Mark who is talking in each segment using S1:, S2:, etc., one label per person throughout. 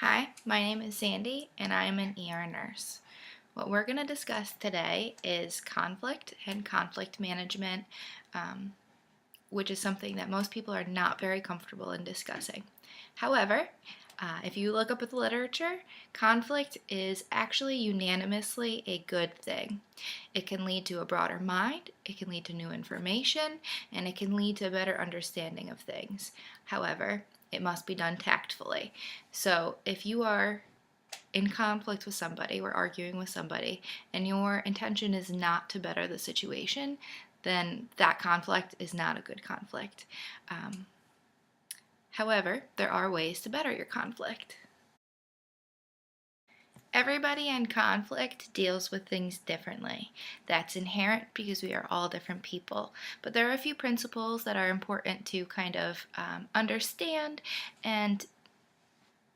S1: Hi, my name is Sandy and I am an ER nurse. What we're going to discuss today is conflict and conflict management, um, which is something that most people are not very comfortable in discussing. However, if you look up at the literature, conflict is actually unanimously a good thing. It can lead to a broader mind, it can lead to new information, and it can lead to a better understanding of things. However, it must be done tactfully. So if you are in conflict with somebody or arguing with somebody and your intention is not to better the situation, then that conflict is not a good conflict. However, there are ways to better your conflict. Everybody in conflict deals with things differently. That's inherent because we are all different people. But there are a few principles that are important to kind of understand, and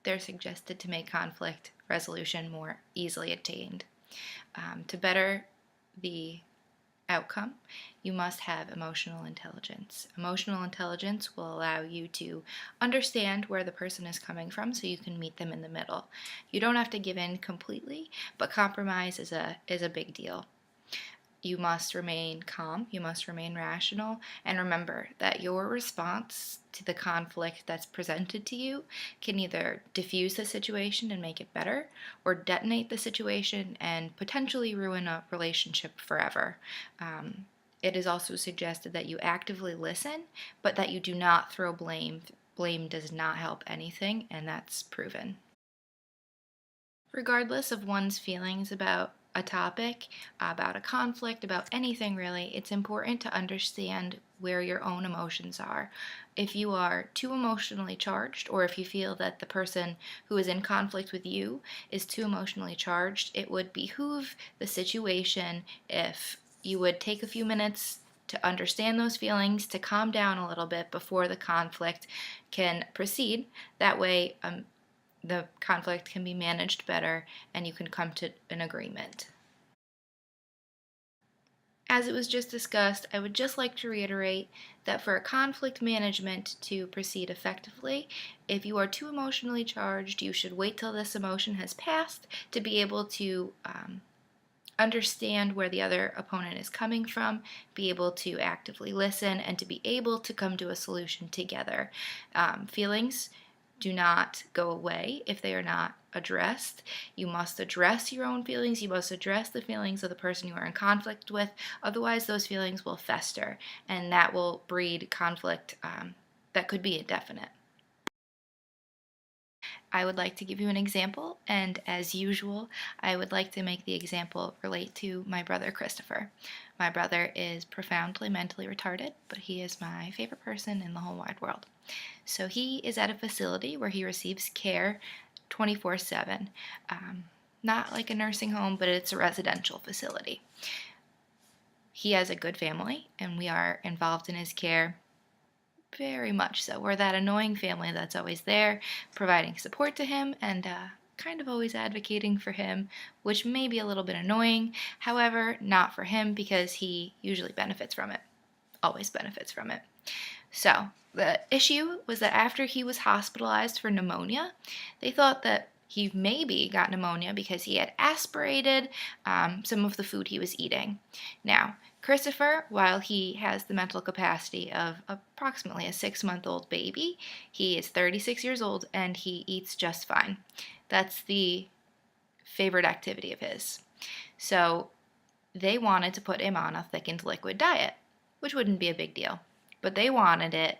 S1: they're suggested to make conflict resolution more easily attained. To better the outcome, you must have emotional intelligence. Emotional intelligence will allow you to understand where the person is coming from so you can meet them in the middle. You don't have to give in completely, but compromise is a big deal. You must remain calm, you must remain rational, and remember that your response to the conflict that's presented to you can either diffuse the situation and make it better, or detonate the situation and potentially ruin a relationship forever. It is also suggested that you actively listen, but that you do not throw blame. Blame does not help anything, and that's proven. Regardless of one's feelings about a topic, about a conflict, about anything really, it's important to understand where your own emotions are. If you are too emotionally charged, or if you feel that the person who is in conflict with you is too emotionally charged, it would behoove the situation if you would take a few minutes to understand those feelings, to calm down a little bit before the conflict can proceed. That way, the conflict can be managed better and you can come to an agreement. As it was just discussed, I would just like to reiterate that for conflict management to proceed effectively, if you are too emotionally charged, you should wait till this emotion has passed to be able to understand where the other opponent is coming from, be able to actively listen, and to be able to come to a solution together. Feelings do not go away if they are not addressed. You must address your own feelings. You must address the feelings of the person you are in conflict with. Otherwise, those feelings will fester, and that will breed conflict that could be indefinite. I would like to give you an example, and as usual, I would like to make the example relate to my brother Christopher. My brother is profoundly mentally retarded, but he is my favorite person in the whole wide world. So he is at a facility where he receives care 24/7. Not like a nursing home, but it's a residential facility. He has a good family, and we are involved in his care very much so. We're that annoying family that's always there, providing support to him and kind of always advocating for him, which may be a little bit annoying. However, not for him because he usually benefits from it, always benefits from it. So, the issue was that after he was hospitalized for pneumonia, they thought that he maybe got pneumonia because he had aspirated some of the food he was eating. Now, Christopher, while he has the mental capacity of approximately a 6-month-old baby, he is 36 years old and he eats just fine. That's the favorite activity of his. So, they wanted to put him on a thickened liquid diet, which wouldn't be a big deal, but they wanted it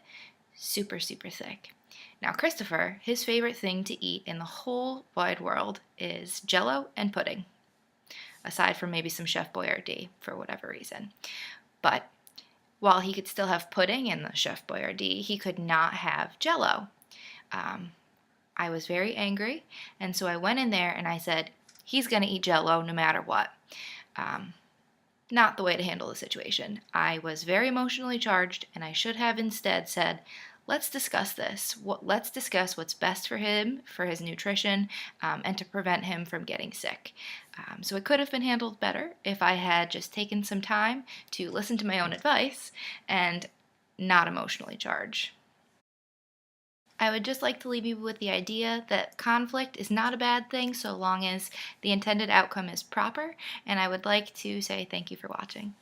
S1: super, super thick. Now, Christopher, his favorite thing to eat in the whole wide world is Jell-O and pudding, aside from maybe some Chef Boyardee for whatever reason. But while he could still have pudding in the Chef Boyardee, he could not have Jell-O. I was very angry, and so I went in there and I said, he's going to eat Jell-O no matter what. Not the way to handle the situation. I was very emotionally charged, and I should have instead said, let's discuss this. Let's discuss what's best for him, for his nutrition, and to prevent him from getting sick. So it could have been handled better if I had just taken some time to listen to my own advice and not emotionally charge. I would just like to leave you with the idea that conflict is not a bad thing so long as the intended outcome is proper, and I would like to say thank you for watching.